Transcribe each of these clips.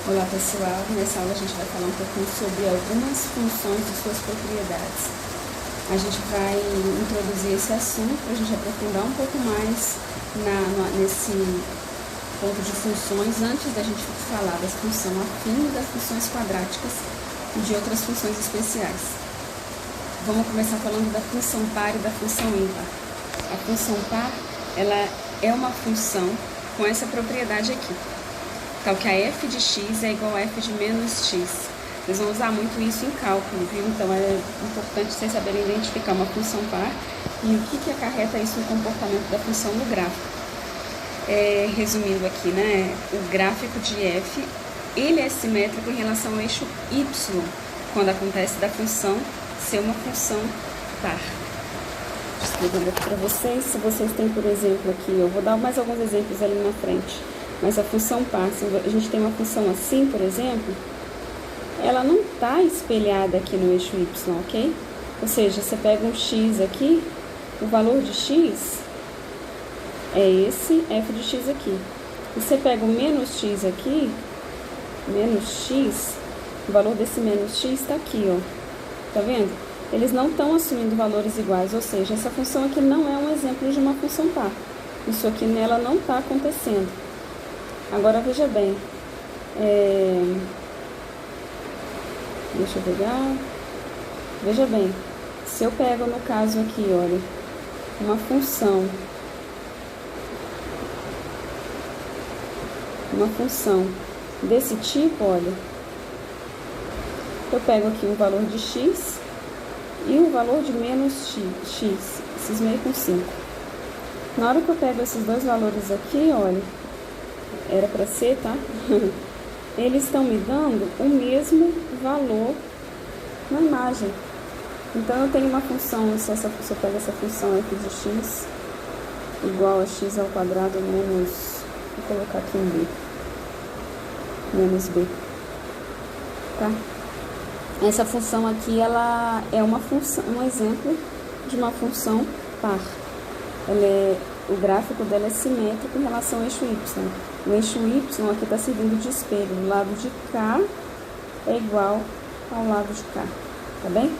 Olá pessoal, nessa aula a gente vai falar um pouquinho sobre algumas funções e suas propriedades. A gente vai introduzir esse assunto para a gente aprofundar um pouco mais nesse ponto de funções, antes da gente falar da função afim, das funções quadráticas e de outras funções especiais. Vamos começar falando da função par e da função ímpar. A função par, ela é uma função com essa propriedade aqui. Tal que a f de x é igual a f de menos x. Vocês vão usar muito isso em cálculo, viu? Então é importante vocês saberem identificar uma função par e o que acarreta isso no comportamento da função no gráfico. Resumindo aqui, né? O gráfico de f, ele é simétrico em relação ao eixo y, quando acontece da função ser uma função par. Escrevendo aqui para vocês, se vocês têm, por exemplo, aqui, eu vou dar mais alguns exemplos ali na frente. Mas a função par, se a gente tem uma função assim, por exemplo, ela não está espelhada aqui no eixo y, ok? Ou seja, você pega um x aqui, o valor de x é esse f de x aqui. E você pega o menos x aqui, menos x, o valor desse menos x está aqui, ó. Tá vendo? Eles não estão assumindo valores iguais, ou seja, essa função aqui não é um exemplo de uma função par. Isso aqui nela não está acontecendo. Agora, veja bem, deixa eu pegar, veja bem, se eu pego no caso aqui, olha, uma função desse tipo, olha, eu pego aqui o valor de x e o valor de menos x, esses meio com 5. Na hora que eu pego esses dois valores aqui, olha, era para ser, tá? Eles estão me dando o mesmo valor na imagem. Então, eu tenho uma função, se eu pego essa função f de x igual a x ao quadrado menos, vou colocar aqui um b, menos b, tá? Essa função aqui, ela é uma função, um exemplo de uma função par. O gráfico dela é simétrico em relação ao eixo y. O eixo y aqui está servindo de espelho. O lado de cá é igual ao lado de cá. Tá bem?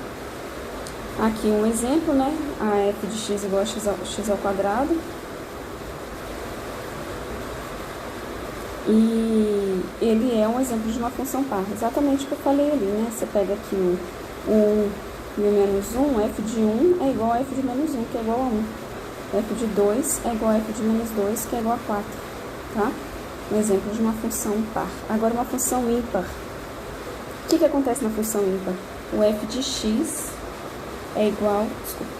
Aqui um exemplo, né? A f de x igual a x ao quadrado. E ele é um exemplo de uma função par. Exatamente o que eu falei ali, né? Você pega aqui o 1 e o menos 1. F de 1 é igual a f de menos 1, que é igual a 1. F de 2 é igual a f de menos 2, que é igual a 4, tá? Um exemplo de uma função par. Agora, uma função ímpar. O que acontece na função ímpar? O f de x é igual... Desculpa.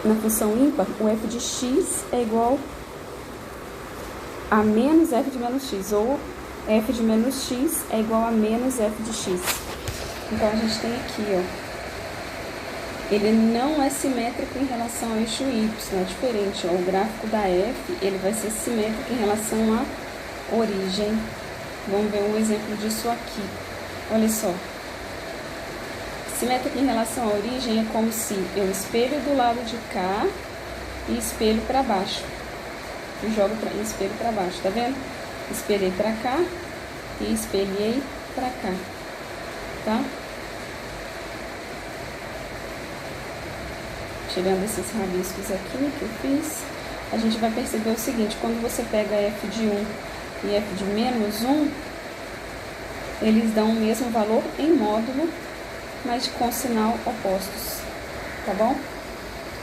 Na função ímpar, o f de x é igual a menos f de menos x, ou f de menos x é igual a menos f de x. Então, a gente tem aqui, ó, ele não é simétrico em relação ao eixo y, é diferente, ó. O gráfico da f, ele vai ser simétrico em relação à origem. Vamos ver um exemplo disso aqui. Olha só. Simétrico em relação à origem é como se eu espelho do lado de cá e espelho para baixo. E jogo e espelho para baixo, tá vendo? Espelhei para cá e espelhei para cá, tá? Tirando esses rabiscos aqui que eu fiz, a gente vai perceber o seguinte: quando você pega f de 1 e f de menos 1, eles dão o mesmo valor em módulo, mas com sinal opostos, tá bom?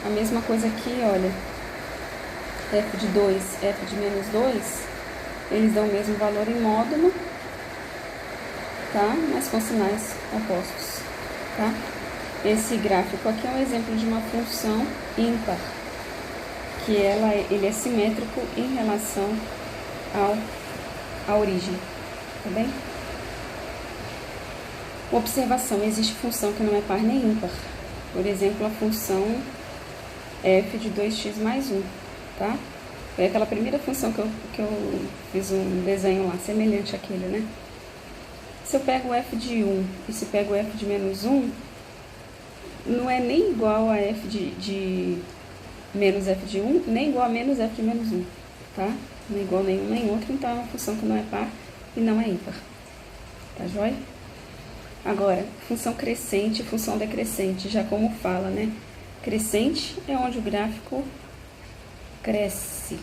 A mesma coisa aqui, olha, f de 2, f de menos 2, eles dão o mesmo valor em módulo, tá? Mas com sinais opostos, tá? Esse gráfico aqui é um exemplo de uma função ímpar, que ele é simétrico em relação à origem, tá bem? Observação: existe função que não é par nem ímpar. Por exemplo, a função f de 2x mais 1, tá? Foi aquela primeira função que eu fiz um desenho lá, semelhante àquele, né? Se eu pego o f de 1 e se pego o f de menos 1, não é nem igual a f de menos f de 1, nem igual a menos f de menos 1, tá? Não é igual nenhum nem outro, então é uma função que não é par e não é ímpar. Tá joia? Agora, função crescente e função decrescente, já como fala, né? Crescente é onde o gráfico cresce.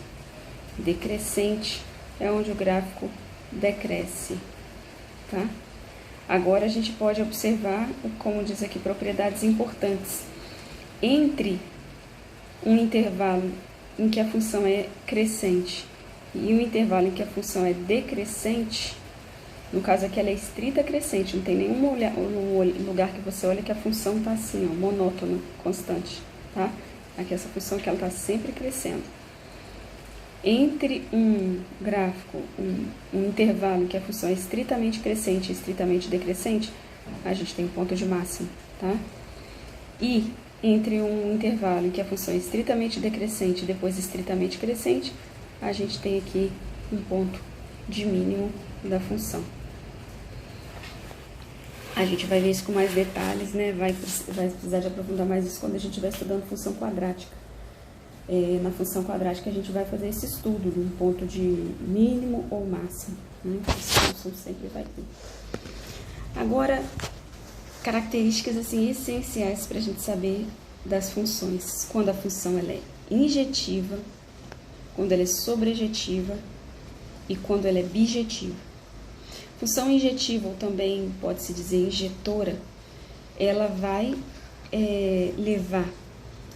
Decrescente é onde o gráfico decresce, tá? Agora a gente pode observar, como diz aqui, propriedades importantes. Entre um intervalo em que a função é crescente e um intervalo em que a função é decrescente, no caso aqui ela é estrita crescente, não tem nenhum lugar que você olha que a função está assim, ó, monótona, constante, tá? Aqui essa função que ela está sempre crescendo. Entre um gráfico, um intervalo em que a função é estritamente crescente e estritamente decrescente, a gente tem um ponto de máximo, tá? E entre um intervalo em que a função é estritamente decrescente e depois estritamente crescente, a gente tem aqui um ponto de mínimo da função. A gente vai ver isso com mais detalhes, né? Vai precisar de aprofundar mais isso quando a gente estiver estudando função quadrática. Na função quadrática a gente vai fazer esse estudo de um ponto de mínimo ou máximo, né? Essa função sempre vai ter. Agora, características assim essenciais para a gente saber das funções. Quando a função ela é injetiva, quando ela é sobrejetiva e quando ela é bijetiva. Função injetiva, ou também pode-se dizer injetora, ela vai levar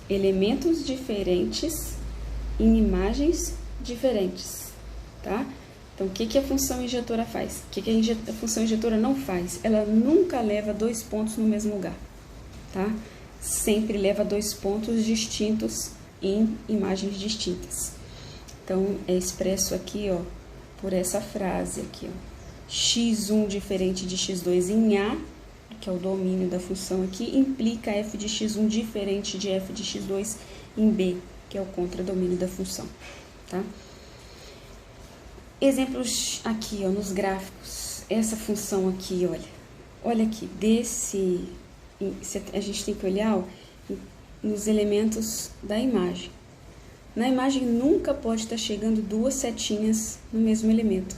elementos diferentes em imagens diferentes, tá? Então, o que a função injetora faz? O que a função injetora não faz? Ela nunca leva dois pontos no mesmo lugar, tá? Sempre leva dois pontos distintos em imagens distintas. Então, é expresso aqui, ó, por essa frase aqui, ó. x1 diferente de x2 em A, que é o domínio da função aqui, implica f de x1 diferente de f de x2 em B, que é o contradomínio da função, tá? Exemplos aqui, ó, nos gráficos. Essa função aqui, olha aqui, a gente tem que olhar, ó, nos elementos da imagem. Na imagem nunca pode estar chegando duas setinhas no mesmo elemento.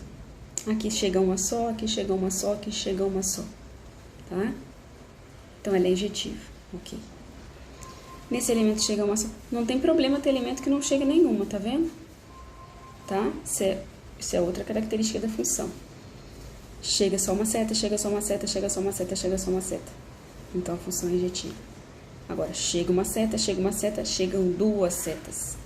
Aqui chega uma só, aqui chega uma só, aqui chega uma só, tá? Então, ela é injetiva, ok. Nesse elemento chega uma só. Não tem problema ter elemento que não chega nenhuma, tá vendo? Tá? Isso é outra característica da função. Chega só uma seta, chega só uma seta, chega só uma seta, chega só uma seta. Então, a função é injetiva. Agora, chega uma seta, chegam duas setas.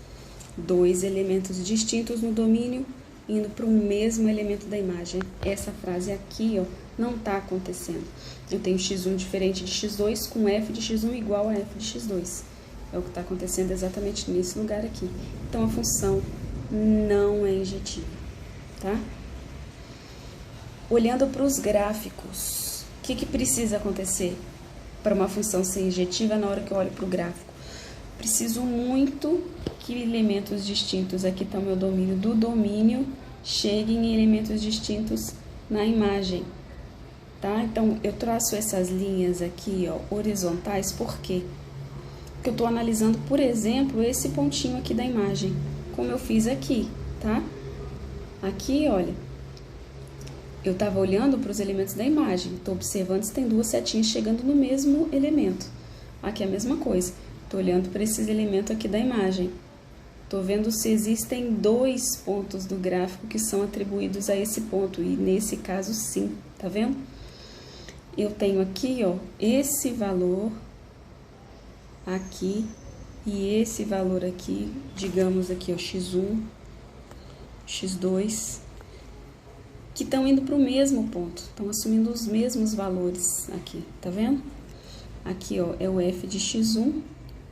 Dois elementos distintos no domínio, indo para o mesmo elemento da imagem. Essa frase aqui, ó, não está acontecendo. Eu tenho x1 diferente de x2 com f de x1 igual a f de x2. É o que está acontecendo exatamente nesse lugar aqui. Então, a função não é injetiva, tá? Olhando para os gráficos, o que precisa acontecer para uma função ser injetiva na hora que eu olho para o gráfico? Preciso muito que elementos distintos, aqui está o meu domínio, do domínio, cheguem em elementos distintos na imagem, tá? Então, eu traço essas linhas aqui, ó, horizontais, por quê? Porque eu estou analisando, por exemplo, esse pontinho aqui da imagem, como eu fiz aqui, tá? Aqui, olha, eu estava olhando para os elementos da imagem, estou observando se tem duas setinhas chegando no mesmo elemento. Aqui é a mesma coisa, estou olhando para esses elementos aqui da imagem. Estou vendo se existem dois pontos do gráfico que são atribuídos a esse ponto, e nesse caso sim, tá vendo? Eu tenho aqui, ó, esse valor aqui e esse valor aqui, digamos aqui, ó, x1, x2, que estão indo para o mesmo ponto, estão assumindo os mesmos valores aqui, tá vendo? Aqui, ó, é o f de x1,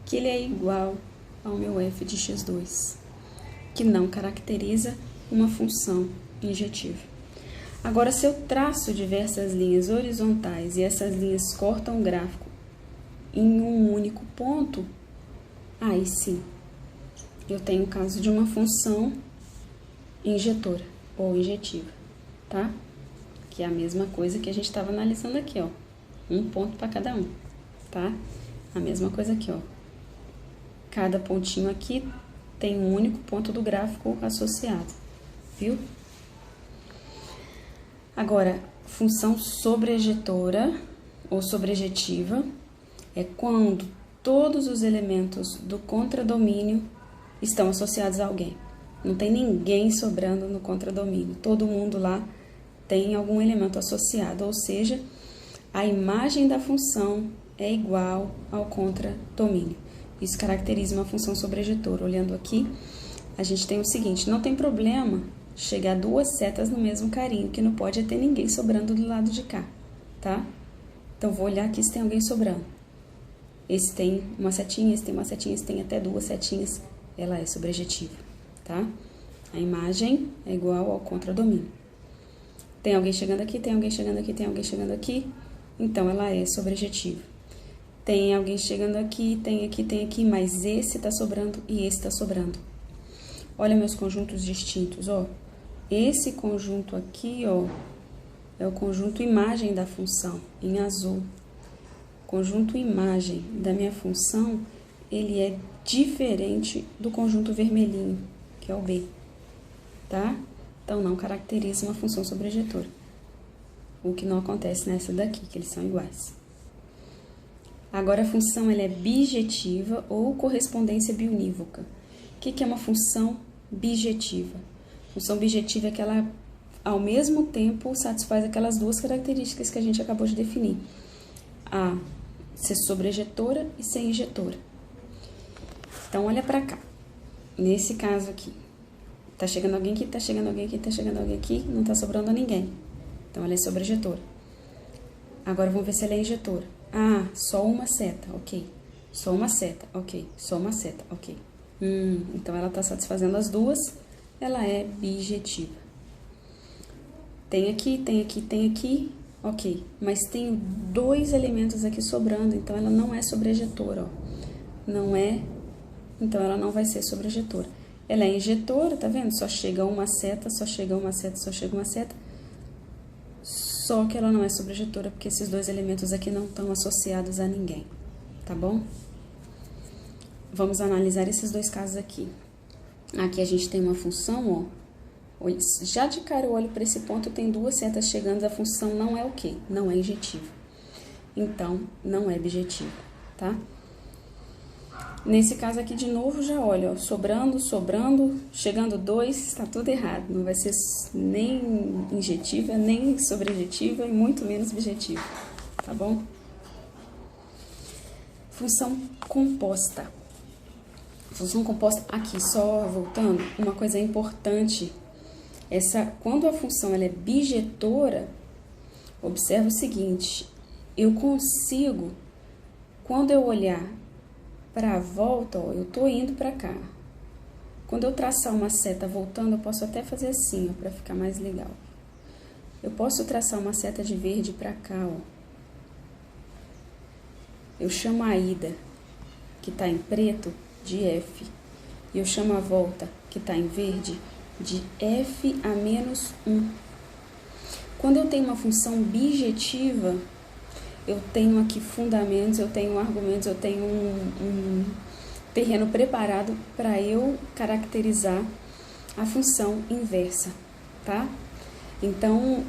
que ele é igual ao meu f de x2, que não caracteriza uma função injetiva. Agora, se eu traço diversas linhas horizontais e essas linhas cortam o gráfico em um único ponto, aí sim, eu tenho o caso de uma função injetora ou injetiva, tá? Que é a mesma coisa que a gente estava analisando aqui, ó. Um ponto para cada um, tá? A mesma coisa aqui, ó. Cada pontinho aqui tem um único ponto do gráfico associado, viu? Agora, função sobrejetora ou sobrejetiva é quando todos os elementos do contradomínio estão associados a alguém. Não tem ninguém sobrando no contradomínio. Todo mundo lá tem algum elemento associado, ou seja, a imagem da função é igual ao contradomínio. Isso caracteriza uma função sobrejetora. Olhando aqui, a gente tem o seguinte: não tem problema chegar duas setas no mesmo carinho, que não pode ter ninguém sobrando do lado de cá, tá? Então, vou olhar aqui se tem alguém sobrando. Esse tem uma setinha, esse tem uma setinha, esse tem até duas setinhas. Ela é sobrejetiva, tá? A imagem é igual ao contradomínio. Tem alguém chegando aqui, tem alguém chegando aqui, tem alguém chegando aqui. Então, ela é sobrejetiva. Tem alguém chegando aqui, tem aqui, mas esse tá sobrando e esse tá sobrando. Olha meus conjuntos distintos, ó. Esse conjunto aqui, ó, é o conjunto imagem da função, em azul. Conjunto imagem da minha função, ele é diferente do conjunto vermelhinho, que é o B, tá? Então, não caracteriza uma função sobrejetora. O que não acontece nessa daqui, que eles são iguais. Agora, a função ela é bijetiva ou correspondência biunívoca. O que é uma função bijetiva? Função bijetiva é que ela, ao mesmo tempo, satisfaz aquelas duas características que a gente acabou de definir. A ser sobrejetora e ser injetora. Então, olha pra cá. Nesse caso aqui, tá chegando alguém aqui, tá chegando alguém aqui, tá chegando alguém aqui, não tá sobrando a ninguém. Então, ela é sobrejetora. Agora, vamos ver se ela é injetora. Ah, só uma seta, ok. Só uma seta, ok. Só uma seta, ok. Então, ela tá satisfazendo as duas, ela é bijetiva. Tem aqui, tem aqui, tem aqui, ok. Mas tem dois elementos aqui sobrando, então ela não é sobrejetora, ó. Não é, então ela não vai ser sobrejetora. Ela é injetora, tá vendo? Só chega uma seta, só chega uma seta, só chega uma seta. Só que ela não é sobrejetora, porque esses dois elementos aqui não estão associados a ninguém, tá bom? Vamos analisar esses dois casos aqui. Aqui a gente tem uma função, ó. Já de cara eu olho para esse ponto, tem duas setas chegando, a função não é o quê? Não é injetiva. Então, não é bijetiva, tá? Nesse caso aqui, de novo, já olha, ó, sobrando, chegando dois, está tudo errado. Não vai ser nem injetiva, nem sobrejetiva e muito menos bijetiva, tá bom? Função composta. Função composta, aqui, só voltando, uma coisa importante. Quando a função ela é bijetora, observa o seguinte, eu consigo, quando eu olhar para a volta, ó, eu tô indo para cá. Quando eu traçar uma seta voltando, eu posso até fazer assim, ó, para ficar mais legal. Eu posso traçar uma seta de verde para cá, ó. Eu chamo a ida, que tá em preto, de F. E eu chamo a volta, que tá em verde, de F a menos 1. Quando eu tenho uma função bijetiva, eu tenho aqui fundamentos, eu tenho argumentos, eu tenho um terreno preparado para eu caracterizar a função inversa, tá? Então,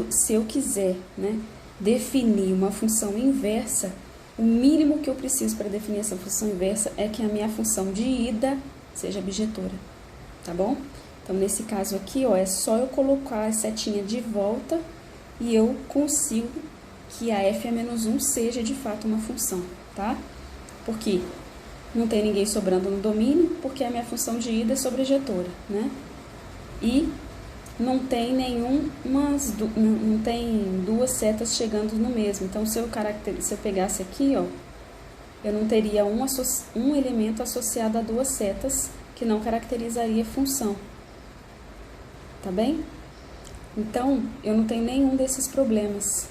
se eu quiser, né, definir uma função inversa, o mínimo que eu preciso para definir essa função inversa é que a minha função de ida seja bijetora, tá bom? Então, nesse caso aqui, ó, é só eu colocar a setinha de volta e eu consigo que a f a menos 1 seja de fato uma função, tá? Porque não tem ninguém sobrando no domínio, porque a minha função de ida é sobrejetora, né? E não tem não tem duas setas chegando no mesmo. Então, se eu pegasse aqui, ó, eu não teria um elemento associado a duas setas, que não caracterizaria função. Tá bem? Então, eu não tenho nenhum desses problemas.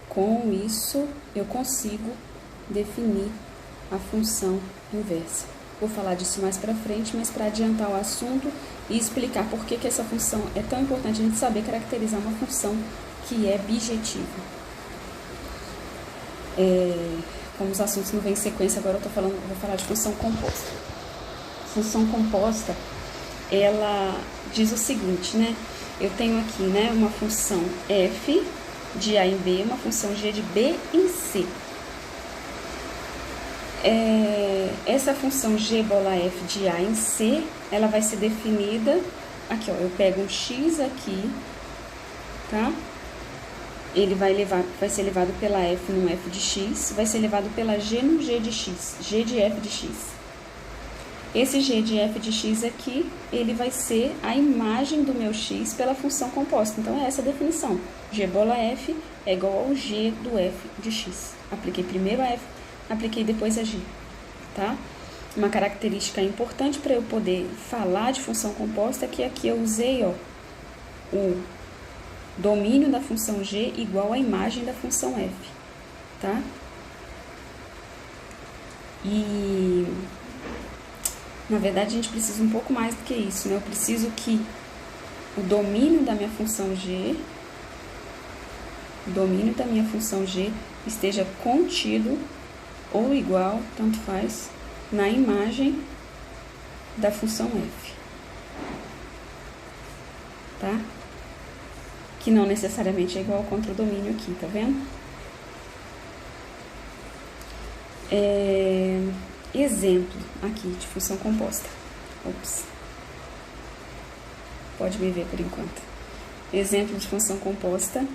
Com isso, eu consigo definir a função inversa. Vou falar disso mais pra frente, mas para adiantar o assunto e explicar por que essa função é tão importante a gente saber caracterizar uma função que é bijetiva. Como os assuntos não vêm em sequência, agora vou falar de função composta. Função composta ela diz o seguinte, né? Eu tenho aqui, né, uma função f de A em B, uma função g de B em C. Essa função g bola f de A em C, ela vai ser definida, aqui ó, eu pego um x aqui, tá? Ele vai ser levado pela f num f de x, vai ser levado pela g num g de x, g de f de x. Esse g de f de x aqui, ele vai ser a imagem do meu x pela função composta. Então, é essa a definição. G bola f é igual ao g do f de x. Apliquei primeiro a f, apliquei depois a g, tá? Uma característica importante para eu poder falar de função composta é que aqui eu usei, ó, o domínio da função g igual à imagem da função f, tá? E, na verdade, a gente precisa um pouco mais do que isso, né? Eu preciso que o domínio da minha função g, esteja contido ou igual, tanto faz, na imagem da função f, tá? Que não necessariamente é igual ao contradomínio aqui, tá vendo? Exemplo aqui de função composta. Ops. Pode me ver por enquanto. Exemplo de função composta.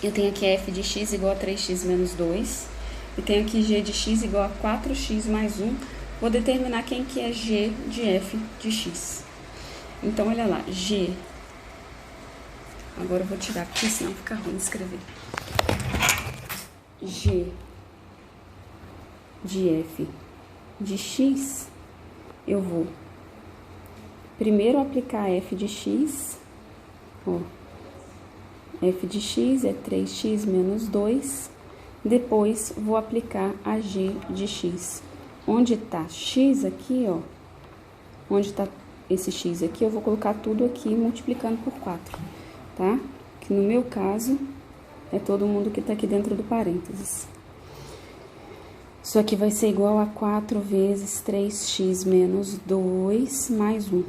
Eu tenho aqui f de x igual a 3x menos 2. E tenho aqui g de x igual a 4x mais 1. Vou determinar quem que é g de f de x. Então, olha lá. G. Agora eu vou tirar, porque senão fica ruim escrever. G de f de x, eu vou primeiro aplicar f de x, ó, f de x é 3x menos 2, depois vou aplicar a g de x. Onde tá x aqui, ó, onde tá esse x aqui, eu vou colocar tudo aqui multiplicando por 4, tá? Que no meu caso, é todo mundo que tá aqui dentro do parênteses. Isso aqui vai ser igual a 4 vezes 3x menos 2 mais 1.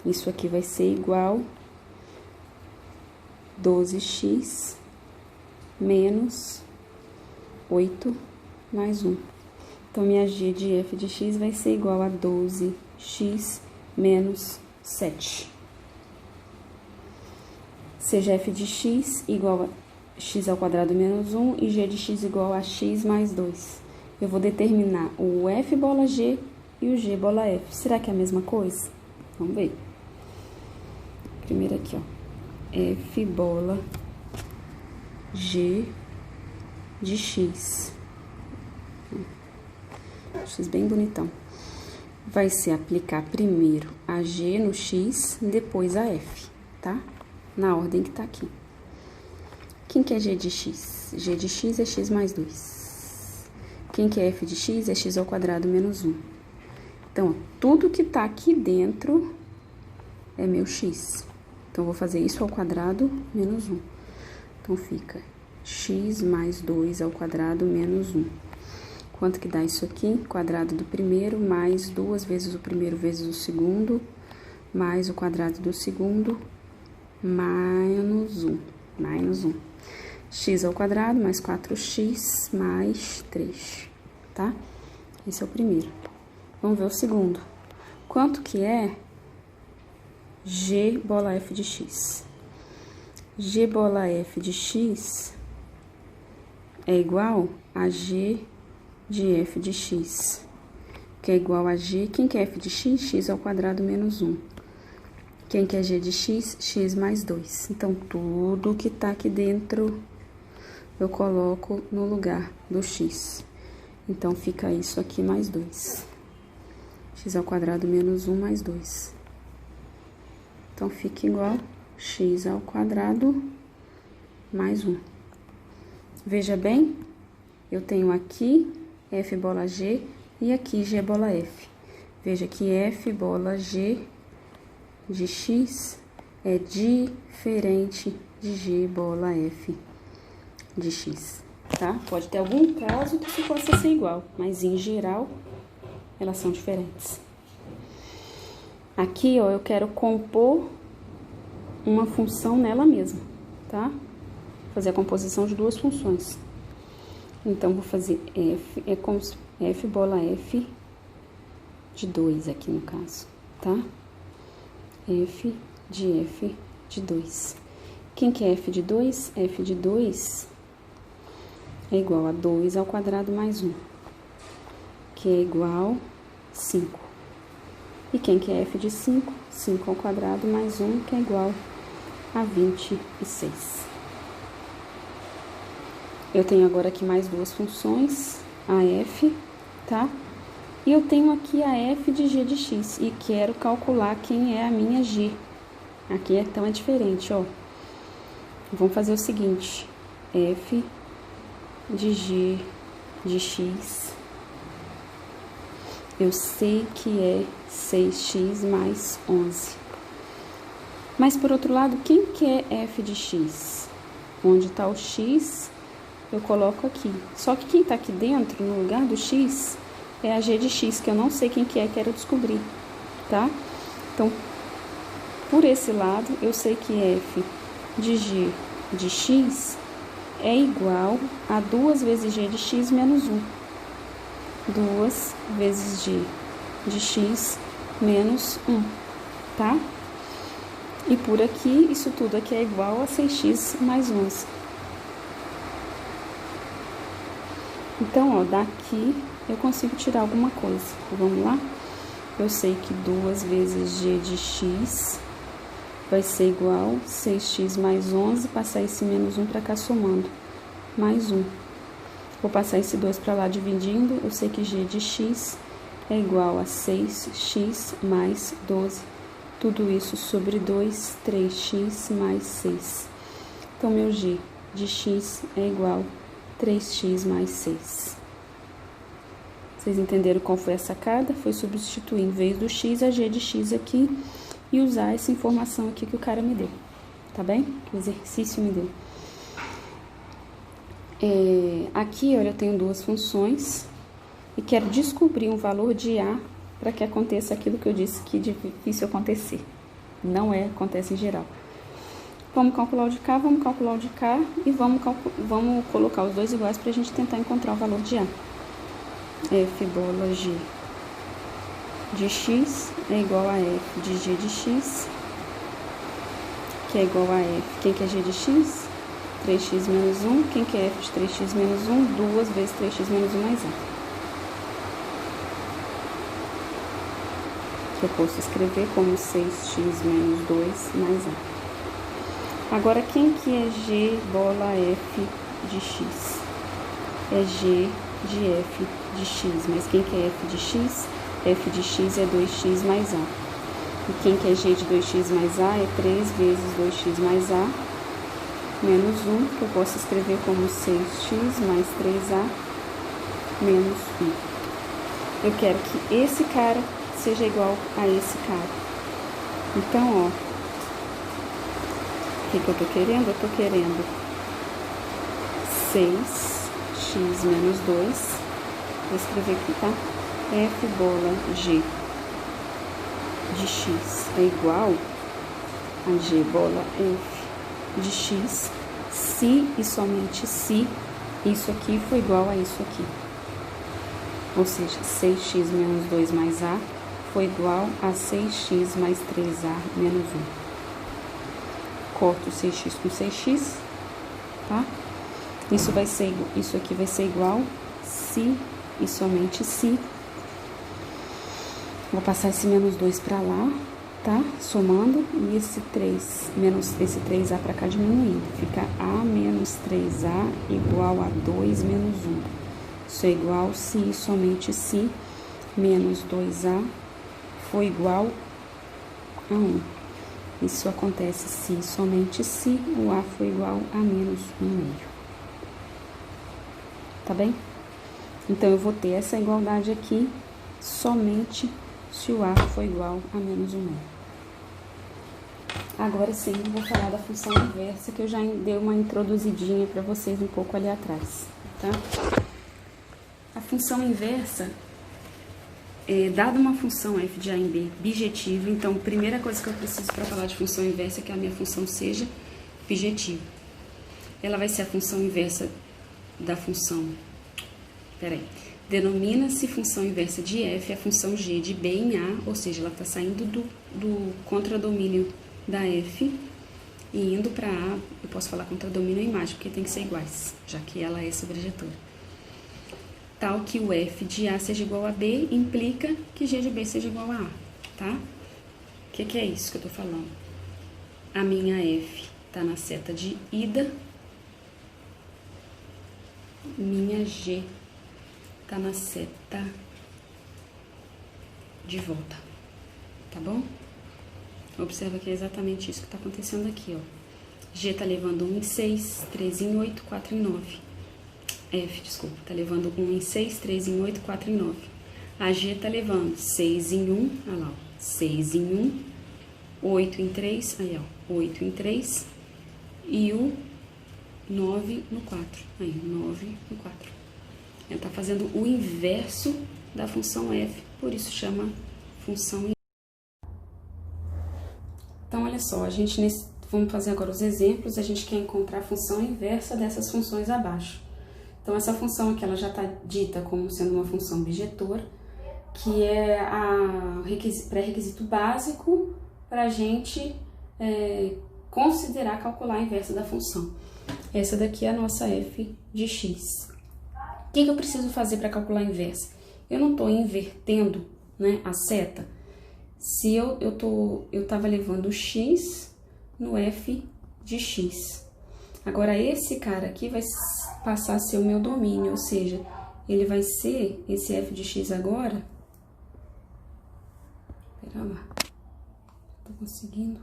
Isso aqui vai ser igual a 12x menos 8 mais 1. Então, minha g de f de x vai ser igual a 12x menos 7. Seja f de x igual a x ao quadrado menos 1 e g de x igual a x mais 2. Eu vou determinar o f bola g e o g bola f. Será que é a mesma coisa? Vamos ver. Primeiro aqui, ó. F bola g de x. X bem bonitão. Vai ser aplicar primeiro a g no x, depois a f, tá? Na ordem que tá aqui. Quem que é g de x? G de x é x mais 2. Quem que é f de x? É x ao quadrado menos 1. Então, ó, tudo que tá aqui dentro é meu x. Então, vou fazer isso ao quadrado menos 1. Então, fica x mais 2 ao quadrado menos 1. Quanto que dá isso aqui? Quadrado do primeiro mais 2 vezes o primeiro vezes o segundo, mais o quadrado do segundo, menos 1. Mais 1. X ao quadrado mais 4x mais 3, tá? Esse é o primeiro. Vamos ver o segundo. Quanto que é g bola f de x? G bola f de x é igual a g de f de x, que é igual a g... Quem que é f de x? X ao quadrado menos 1. Quem que é g de x? X mais 2. Então, tudo que tá aqui dentro, eu coloco no lugar do x. Então, fica isso aqui mais 2. X ao quadrado menos 1 mais 2. Então, fica igual x ao quadrado mais 1. Veja bem, eu tenho aqui f bola g e aqui g bola f. Veja que f bola g de x é diferente de g bola f de x, tá? Pode ter algum caso que se possa ser igual, mas em geral, elas são diferentes. Aqui, ó, eu quero compor uma função nela mesma, tá? Fazer a composição de duas funções. Então, vou fazer f, é como se f bola f de 2 aqui no caso, tá? F de 2. Quem que é f de 2? F de 2 é igual a 2 ao quadrado mais 1, que é igual a 5. E quem que é f de 5? 5 ao quadrado mais 1, que é igual a 26. Eu tenho agora aqui mais duas funções, a f, tá? E eu tenho aqui a f de g de x, e quero calcular quem é a minha g. Aqui, então, é diferente, ó. Vamos fazer o seguinte, f de g de x, eu sei que é 6x mais 11. Mas, por outro lado, quem que é f de x? Onde está o x, eu coloco aqui. Só que quem está aqui dentro, no lugar do x, é a g de x, que eu não sei quem que é, quero descobrir, tá? Então, por esse lado, eu sei que f de g de x é igual a 2 vezes g de x menos 1. 2 vezes g de x menos 1, tá? E por aqui, isso tudo aqui é igual a 6x mais 11. Então, ó, daqui eu consigo tirar alguma coisa. Vamos lá? Eu sei que 2 vezes g de x vai ser igual a 6x mais 11, passar esse menos 1 para cá somando, mais 1. Vou passar esse 2 para lá dividindo, eu sei que g de x é igual a 6x mais 12. Tudo isso sobre 2, 3x mais 6. Então, meu g de x é igual a 3x mais 6. Vocês entenderam qual foi a sacada? Foi substituir, em vez do x, a g de x aqui e usar essa informação aqui que o cara me deu, tá bem? Que o exercício me deu. Aqui, olha, eu tenho duas funções e quero descobrir um valor de A para que aconteça aquilo que eu disse que é difícil acontecer. Não acontece em geral. Vamos calcular o de cá, vamos calcular o de cá e vamos colocar os dois iguais para a gente tentar encontrar o valor de A. F bola G de x é igual a f de g de x, que é igual a f. Quem que é g de x? 3x menos 1. Quem que é f de 3x menos 1? 2 vezes 3x menos 1 mais a. Que eu posso escrever como 6x menos 2 mais a. Agora, quem que é g bola f de x? É g de f de x, mas quem que é f de x? F de x é 2x mais a. E quem que é g de 2x mais a é 3 vezes 2x mais a menos 1, que eu posso escrever como 6x mais 3a menos 1. Eu quero que esse cara seja igual a esse cara. Então, ó, o que eu tô querendo? Eu tô querendo 6x menos 2. Vou escrever aqui, tá? F bola G de x é igual a G bola F de x, se e somente se isso aqui for igual a isso aqui. Ou seja, 6x menos 2 mais a foi igual a 6x mais 3a menos 1. Corto 6x com 6x, tá? Isso aqui vai ser igual se e somente se. Vou passar esse menos 2 para lá, tá? Somando, e esse 3a para cá diminuindo. Fica a menos 3a igual a 2 menos 1. Isso é igual se e somente se menos 2a for igual a 1. Isso acontece se e somente se o a for igual a menos 1,5. Tá bem? Então, eu vou ter essa igualdade aqui somente se o a for igual a menos 1,5. Agora sim, eu vou falar da função inversa, que eu já dei uma introduzidinha para vocês um pouco ali atrás, tá? A função inversa, dada uma função f de a em b bijetiva, então a primeira coisa que eu preciso para falar de função inversa é que a minha função seja bijetiva. Ela vai ser a função inversa da função, denomina-se função inversa de f a função g de b em a, ou seja, ela está saindo do contradomínio da f e indo para a, eu posso falar contradomínio ou imagem, porque tem que ser iguais, já que ela é sobrejetora. Tal que o f de a seja igual a b implica que g de b seja igual a a, tá? O que é isso que eu tô falando? A minha f tá na seta de ida, minha g tá na seta de volta, tá bom? Observa que é exatamente isso que tá acontecendo aqui, ó. G tá levando 1 em 6, 3 em 8, 4 em 9. F, desculpa, tá levando 1 em 6, 3 em 8, 4 em 9. A G tá levando 6 em 1, olha lá, ó, 6 em 1, 8 em 3, aí ó, 8 em 3, e o 9 no 4, aí, 9 no 4. Ela tá fazendo o inverso da função f, por isso chama função inversa. Então, olha só, vamos fazer agora os exemplos, a gente quer encontrar a função inversa dessas funções abaixo. Então, essa função aqui, ela já está dita como sendo uma função bijetora, que é a pré-requisito básico para a gente considerar calcular a inversa da função. Essa daqui é a nossa f de x. O que eu preciso fazer para calcular a inversa? Eu não estou invertendo, né, a seta. Se eu estava levando x no f de x. Agora, esse cara aqui vai passar a ser o meu domínio, ou seja, ele vai ser, esse f de x agora... Pera lá, tô conseguindo...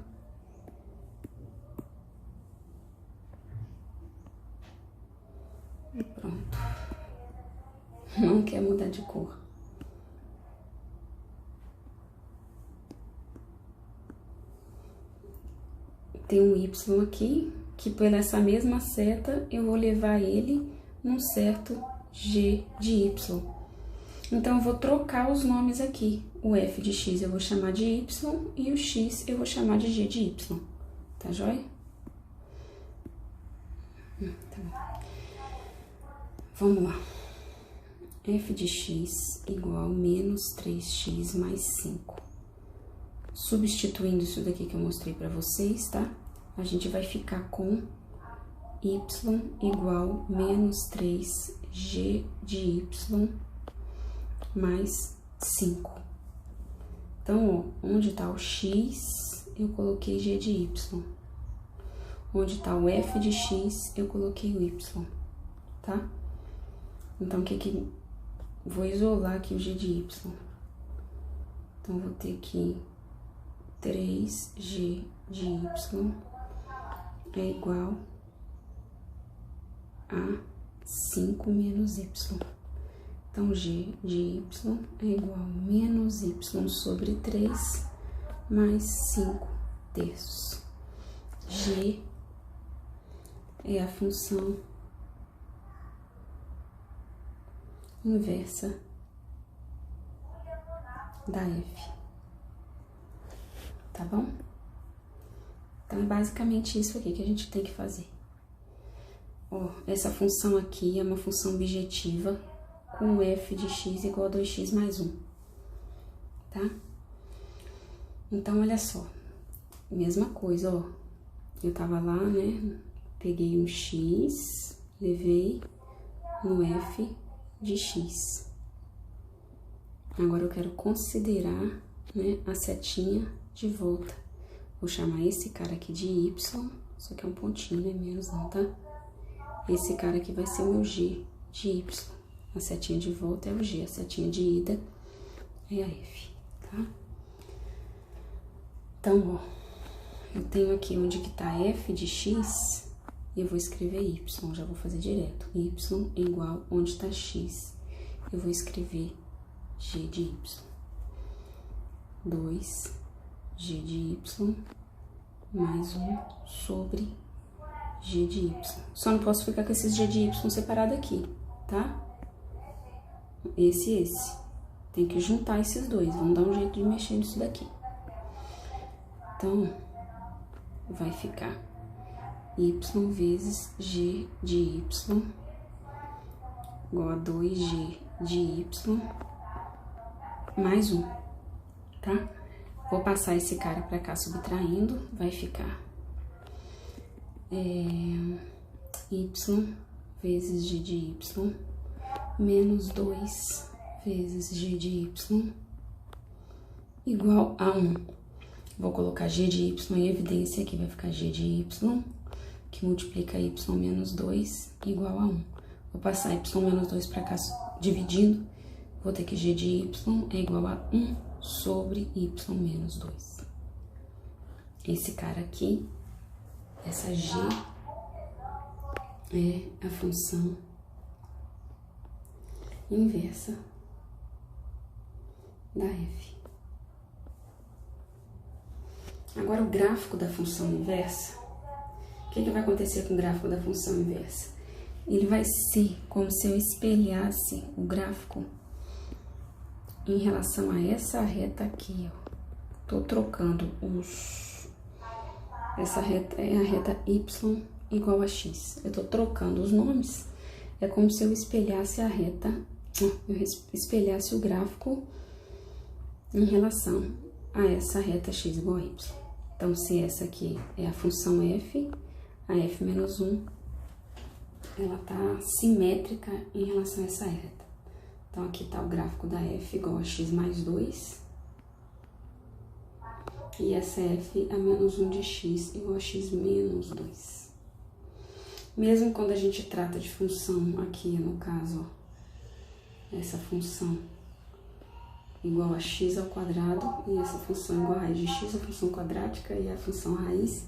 E pronto. Não quer mudar de cor. Tem um y aqui, que por essa mesma seta eu vou levar ele num certo g de y. Então, eu vou trocar os nomes aqui. O f de x eu vou chamar de y e o x eu vou chamar de g de y. Tá joia? Tá bom. Vamos lá. F de x igual a menos 3x mais 5. Substituindo isso daqui que eu mostrei pra vocês, tá? A gente vai ficar com y igual a menos 3g de y mais 5. Então, ó, onde tá o x, eu coloquei g de y. Onde tá o f de x, eu coloquei o y, tá? Então, vou isolar aqui o g de y. Então, vou ter aqui 3g de y é igual a 5 menos y. Então, g de y é igual a menos y sobre 3 mais 5 terços. G é a função inversa da f. Tá bom? Então, é basicamente isso aqui que a gente tem que fazer. Ó, essa função aqui é uma função bijetiva com f de x igual a 2x mais 1, tá? Então, olha só. Mesma coisa, ó. Eu tava lá, né? Peguei um x, levei no f de x. Agora, eu quero considerar, né, a setinha de volta. Vou chamar esse cara aqui de y, só que é um pontinho, né? Menos não, tá? Esse cara aqui vai ser o meu g de y. A setinha de volta é o g, a setinha de ida é a f, tá? Então, ó, eu tenho aqui onde que tá f de x, e eu vou escrever y, já vou fazer direto. Y igual onde tá x, eu vou escrever g de y. 2 g de y mais 1 sobre g de y. Só não posso ficar com esses g de y separado aqui, tá? Esse e esse. Tem que juntar esses dois, vamos dar um jeito de mexer nisso daqui. Então, vai ficar y vezes g de y igual a 2g de y mais 1, tá? Vou passar esse cara pra cá subtraindo, vai ficar y vezes g de y menos 2 vezes g de y igual a 1. Vou colocar g de y em evidência aqui, vai ficar g de y, que multiplica y menos 2 igual a 1. Vou passar y menos 2 para cá dividindo, vou ter que g de y é igual a 1 sobre y menos 2. Esse cara aqui, essa g, é a função inversa da f. Agora, o gráfico da função inversa, o que vai acontecer com o gráfico da função inversa? Ele vai ser como se eu espelhasse o gráfico em relação a essa reta aqui, ó. Tô trocando essa reta é a reta y igual a x. Eu tô trocando os nomes, é como se eu espelhasse a reta, eu espelhasse o gráfico em relação a essa reta x igual a y. Então, se essa aqui é a função f, a f menos 1, ela tá simétrica em relação a essa reta. Então, aqui tá o gráfico da f igual a x mais 2, e essa f a menos 1 de x igual a x menos 2. Mesmo quando a gente trata de função aqui, no caso, ó, essa função igual a x ao quadrado, e essa função igual a raiz de x, a função quadrática e a função raiz,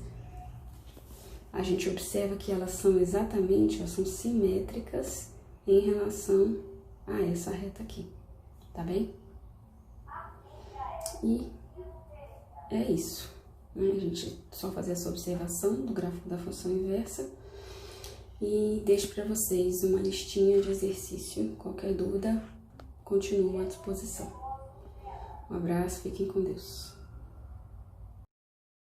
a gente observa que elas são exatamente, elas são simétricas em relação a essa reta aqui, tá bem? E é isso, né? A gente só fazer essa observação do gráfico da função inversa e deixo para vocês uma listinha de exercício. Qualquer dúvida, continuo à disposição. Um abraço, fiquem com Deus.